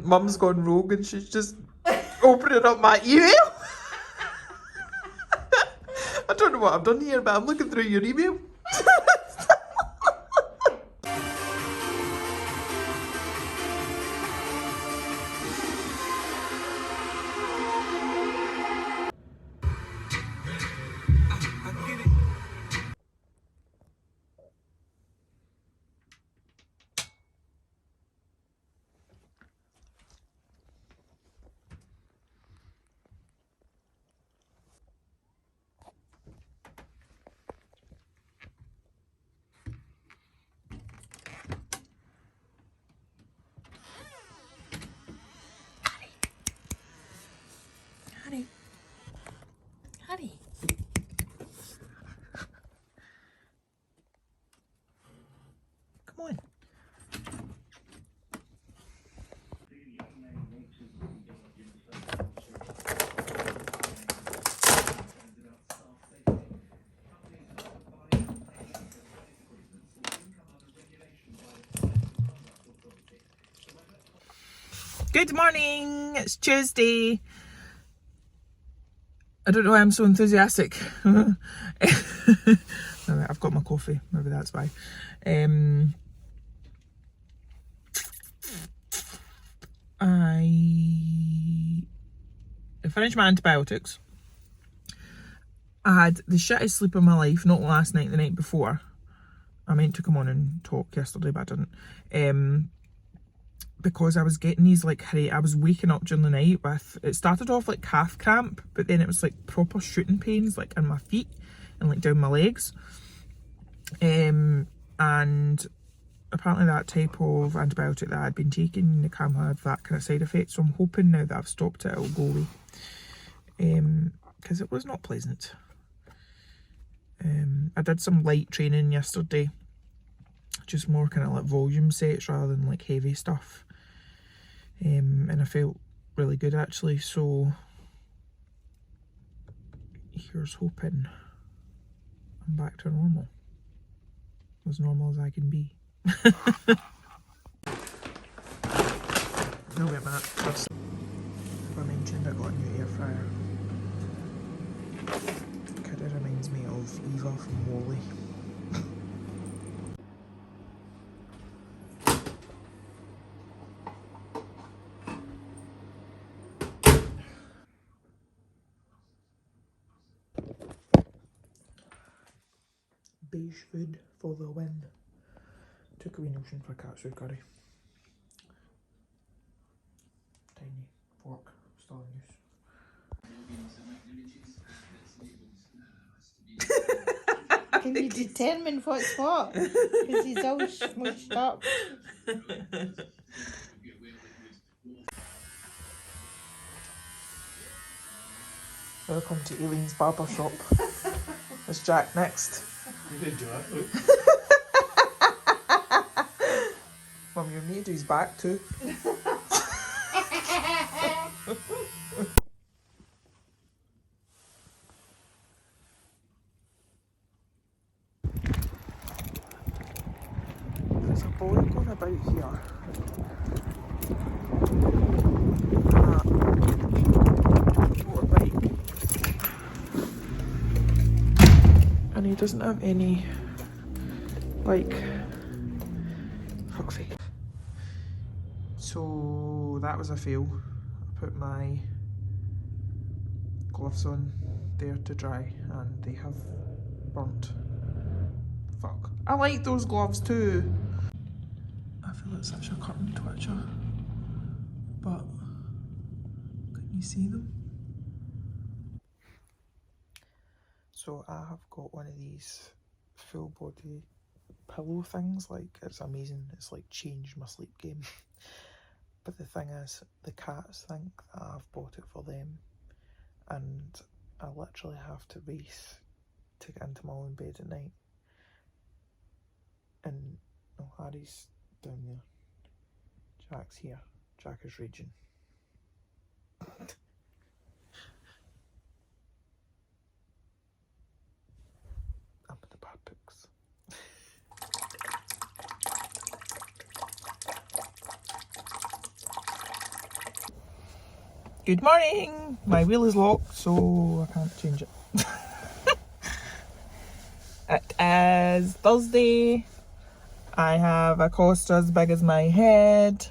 Mum's gone rogue and she's just opening up my email. I don't know what I've done here, but I'm looking through your email. Honey. Honey. Come on. Good morning. It's Tuesday. I don't know why I'm so enthusiastic. I've got my coffee, maybe that's why. I finished my antibiotics. I had the shittest sleep of my life, not last night, the night before. I meant to come on and talk yesterday, but I didn't. Because I was getting these I was waking up during the night with, it started off like calf cramp, but then it was like proper shooting pains like in my feet and like down my legs. And apparently that type of antibiotic that I'd been taking, the can had that kind of side effect. So I'm hoping now that I've stopped it, it'll go away. Because it was not pleasant. I did some light training yesterday, just more kind of like volume sets rather than like heavy stuff. And I felt really good actually, so here's hoping I'm back to normal. As normal as I can be. No, wait a minute. First, if I mentioned I got a new air fryer. Kind of reminds me of Eva from Wally. Beige food for the win. Took a wee notion for katsu curry. Tiny fork, still in use. Can you determine what's what? Because he's all smushed up. Welcome to Aileen's barber shop. There's Jack next. You did do it, look. Mum, you need to do his back too. There's a boy going about here. Motorbike. And he doesn't have any, like, fuck's sake. So that was a fail. I put my gloves on there to dry and they have burnt. Fuck. I like those gloves too. I feel like such a curtain twitcher. But can you see them? So I have got one of these full body pillow things, like it's amazing. It's like changed my sleep game. But the thing is, the cats think that I've bought it for them, and I literally have to race to get into my own bed at night. And oh, Harry's down there. Jack's here. Jack is raging. I'm in the bad books. Good morning! My wheel is locked, so I can't change it. It is Thursday. I have a coaster as big as my head.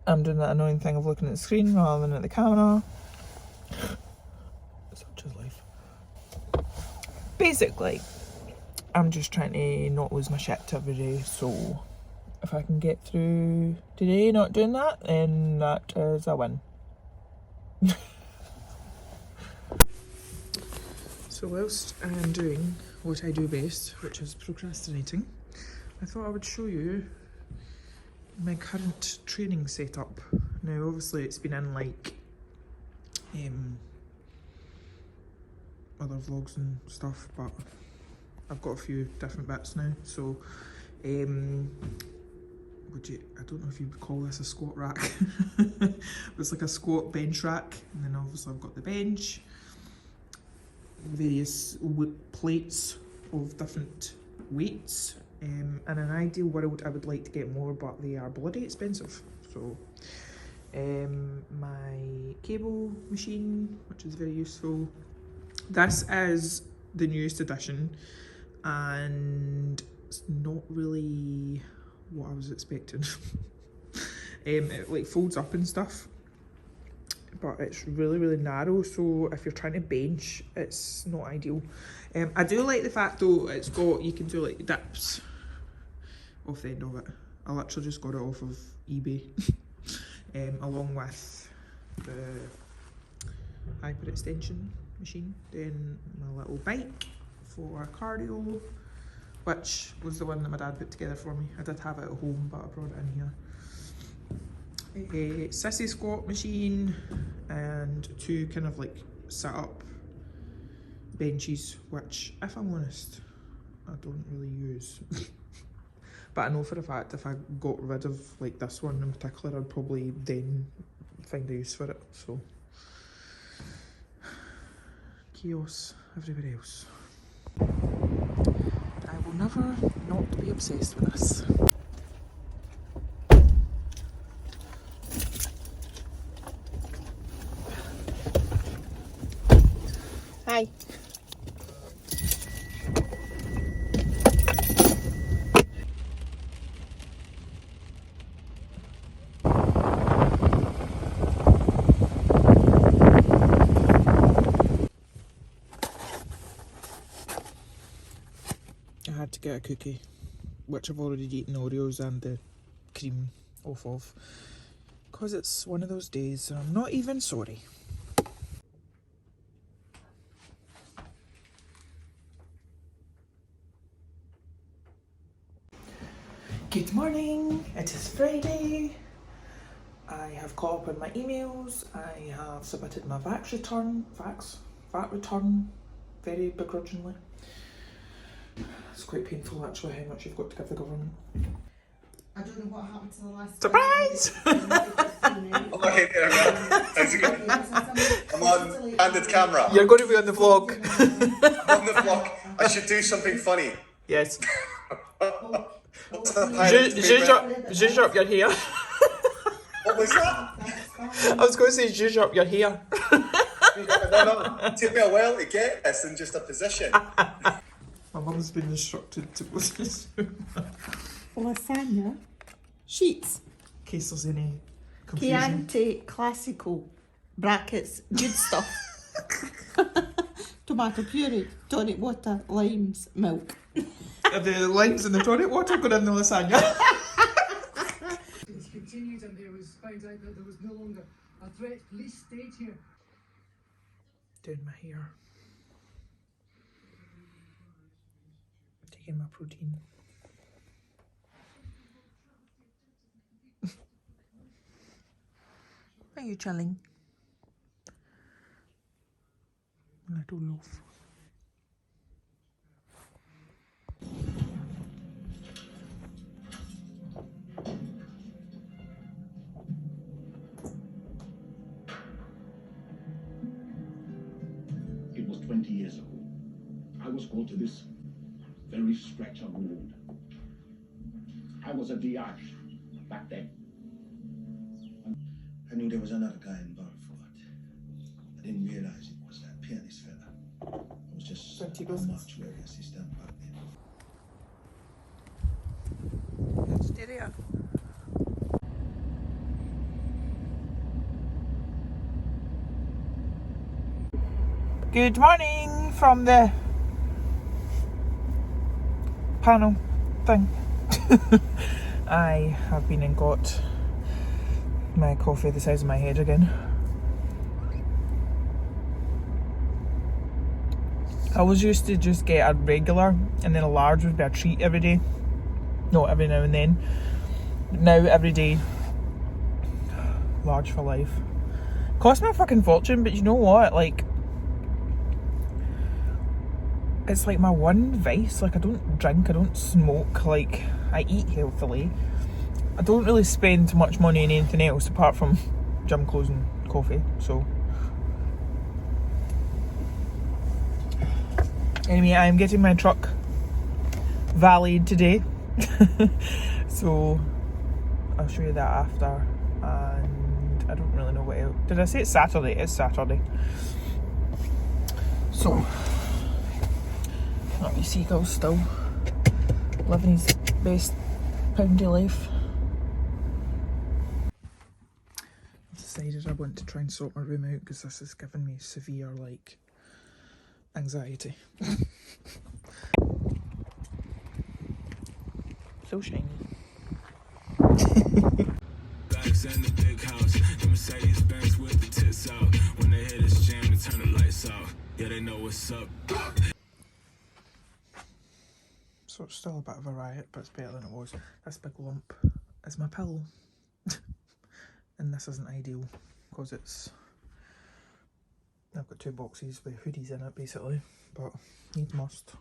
I'm doing that annoying thing of looking at the screen rather than at the camera. Such is life. Basically, I'm just trying to not lose my shit every day, so if I can get through today not doing that, then that is a win. So whilst I am doing what I do best, which is procrastinating, I thought I would show you my current training setup. Now obviously it's been in like other vlogs and stuff, but I've got a few different bits now. So I don't know if you would call this a squat rack. It's like a squat bench rack, and then obviously I've got the bench, various plates of different weights. In an ideal world I would like to get more, but they are bloody expensive. So my cable machine, which is very useful. This is the newest edition and it's not really what I was expecting. It like folds up and stuff, but it's really narrow, so if you're trying to bench, it's not ideal. I do like the fact though it's got, you can do like dips off the end of it. I literally just got it off of eBay. Along with the hyperextension machine. Then my little bike for cardio, which was the one that my dad put together for me. I did have it at home, but I brought it in here. A sissy squat machine and two kind of like sit up benches, which if I'm honest, I don't really use. But I know for a fact if I got rid of like this one in particular, I'd probably then find a use for it. So chaos everywhere else. I will never not be obsessed with this. Hi. I had to get a cookie, which I've already eaten Oreos and the cream off of, because it's one of those days and I'm not even sorry. Good morning, it is Friday. I have caught up on my emails. I have submitted my VAT return, very begrudgingly. It's quite painful actually how much you've got to give the government. I don't know what happened to the last Surprise! Okay, there we go. How's it going? I'm on candid camera. You're going to be on the vlog. I'm on the vlog. I should do something funny. Yes. What's the pilot's favourite? Zhuzh up your hair. What was that? I was going to say zhuzh up your hair. No. Take me a while to get this in just a position. My mum's been instructed to go to this lasagna sheets. in case there's any confusion. Chianti classical brackets good stuff. Tomato puree, tonic water, limes, milk. Are the limes and the tonic water going in the lasagna? It's continued and it was found out that there was no longer a threat. Police stayed here. Doing my hair. Taking my protein. Are you chilling? Little loaf. It was 20 years ago. I was called to this very stretch of road. I was a DI back then. I knew there was another guy involved, but I didn't realize it was that pianist fella. I was just a mortuary assistant back then. Good morning from the panel thing. I have been and got my coffee the size of my head again. I always used to just get a regular and then a large would be a treat every day. No, every now and then. Now every day, large for life. Cost me a fucking fortune, but you know what? Like, it's like my one vice. Like, I don't drink, I don't smoke, like, I eat healthily. I don't really spend much money on anything else apart from gym clothes and coffee, so. Anyway, I'm getting my truck valeted today. So, I'll show you that after. And I don't really know what else. Did I say it's Saturday? It's Saturday. So, not you seagulls still living his best poundy life. I've decided I want to try and sort my room out because this is giving me severe, like, anxiety. So shiny. Bags in the big house, the Mercedes Benz with the tits out. When they hit this jam, they turn the lights out. Yeah, they know what's up. So it's still a bit of a riot, but it's better than it was. This big lump is my pillow. And this isn't ideal because it's, I've got 2 boxes with hoodies in it basically, but need must.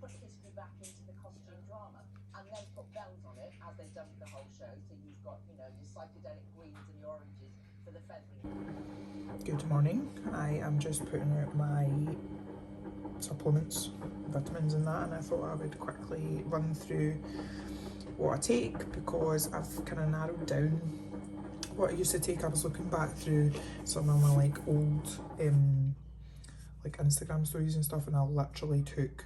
Put history back into the costume drama and then put bells on it as they've done with the whole show. So you've got, you know, your psychedelic greens and your oranges for the feathering. Good morning. I am just putting out my supplements, vitamins and that, and I thought I would quickly run through what I take because I've kind of narrowed down what I used to take. I was looking back through some of my like old like Instagram stories and stuff, and I literally took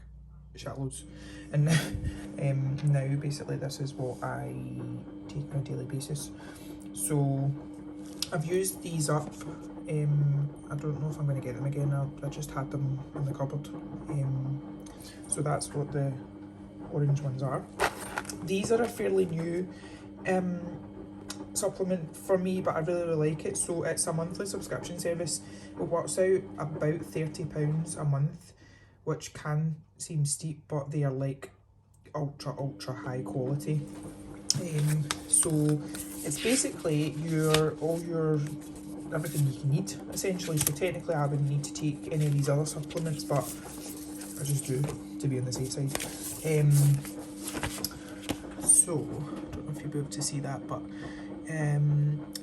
shitloads, and now basically this is what I take on a daily basis. So I've used these up. I don't know if I'm going to get them again. I just had them in the cupboard. So that's what the orange ones are. These are a fairly new supplement for me, but I really like it. So it's a monthly subscription service. It works out about £30 a month, which can seem steep, but they are like ultra high quality. So it's basically all your everything you can need essentially. So technically I wouldn't need to take any of these other supplements, but I just do to be on the safe side. So I don't know if you'll be able to see that, but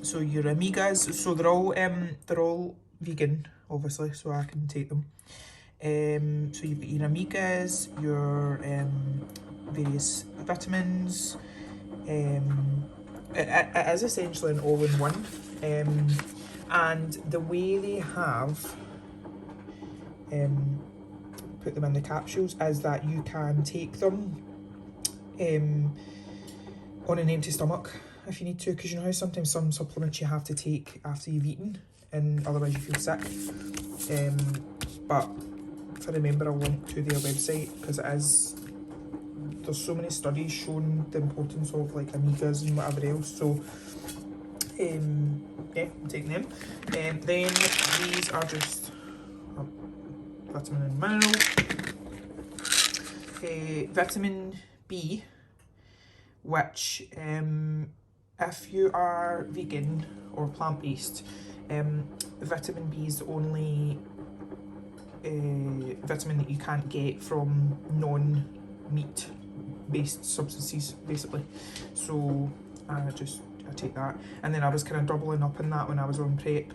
so your omegas, so they're all vegan obviously, so I can take them. So you've got your omegas, your various vitamins. It is essentially an all-in-one, and the way they have put them in the capsules is that you can take them on an empty stomach if you need to, because you know how sometimes some supplements you have to take after you've eaten and otherwise you feel sick. But if I remember, I'll link to their website because there's so many studies showing the importance of like omegas and whatever else. So yeah, I'm taking them. Then these are just vitamin and mineral. Vitamin B, which if you are vegan or plant-based, vitamin B is the only vitamin that you can't get from non-meat based substances basically. So I take that, and then I was kind of doubling up on that when I was on prep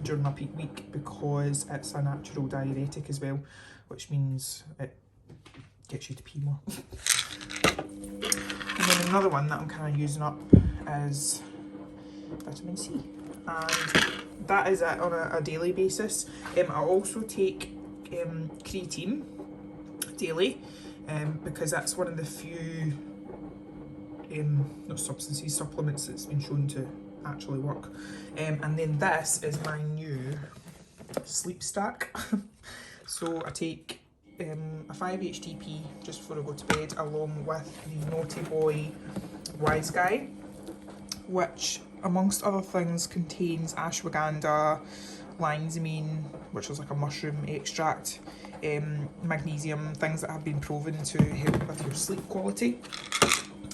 during my peak week, because it's a natural diuretic as well, which means it gets you to pee more. And then another one that I'm kind of using up is vitamin C, and that is it on a daily basis. I also take creatine daily, because that's one of the few not substances, supplements that's been shown to actually work. And then this is my new sleep stack. So I take a 5-HTP just before I go to bed, along with the Naughty Boy Wise Guy, which amongst other things contains ashwagandha, lionsamine, which is like a mushroom extract, magnesium, things that have been proven to help with your sleep quality.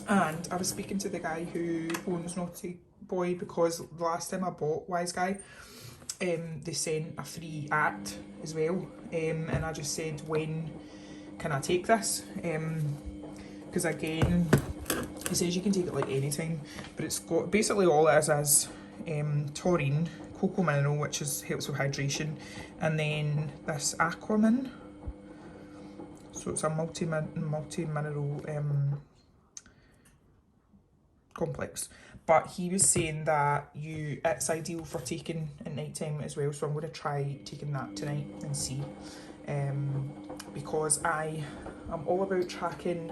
And I was speaking to the guy who owns Naughty Boy, because the last time I bought Wise Guy, they sent a free ad as well, and I just said, when can I take this? Because again, he says you can take it like anytime, but it's got basically all it is taurine, cocoa mineral, which helps with hydration, and then this aquamin, so it's a multi-mineral complex. But he was saying that it's ideal for taking at night time as well, so I'm going to try taking that tonight and see, because I am all about tracking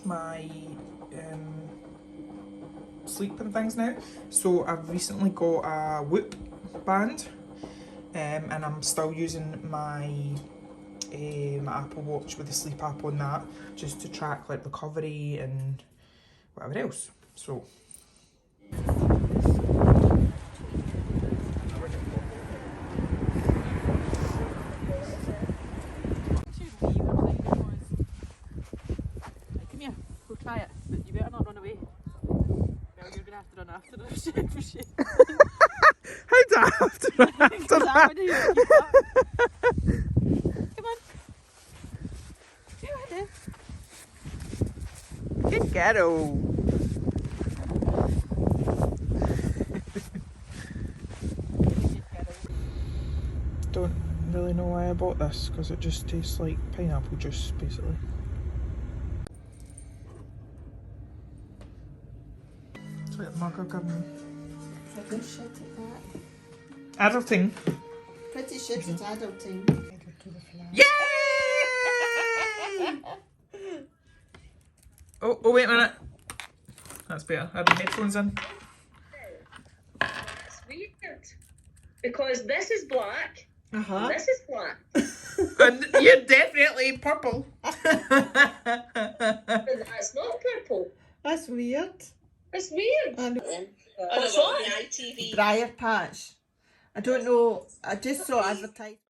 my sleep and things now. So I've recently got a Whoop band, and I'm still using my my Apple Watch with the sleep app on that, just to track like recovery and whatever else. So come here, go try it, but you better not run away. Well, you're gonna have to run after the shit for shit. how do I have to run after that? Come on. Go ahead then. Good girl. Don't really know why I bought this, because it just tastes like pineapple juice basically. It's like Margaret Gordon. Pretty shit at that. Adulting. Pretty shit at adulting. Yay! Oh, wait a minute. That's better. I had my headphones in. That's weird. Because this is black. Uh-huh. This is black. And you're definitely purple. But that's not purple. That's weird. It's weird. And What's on the ITV? Briar patch. I don't know. I just saw advertised.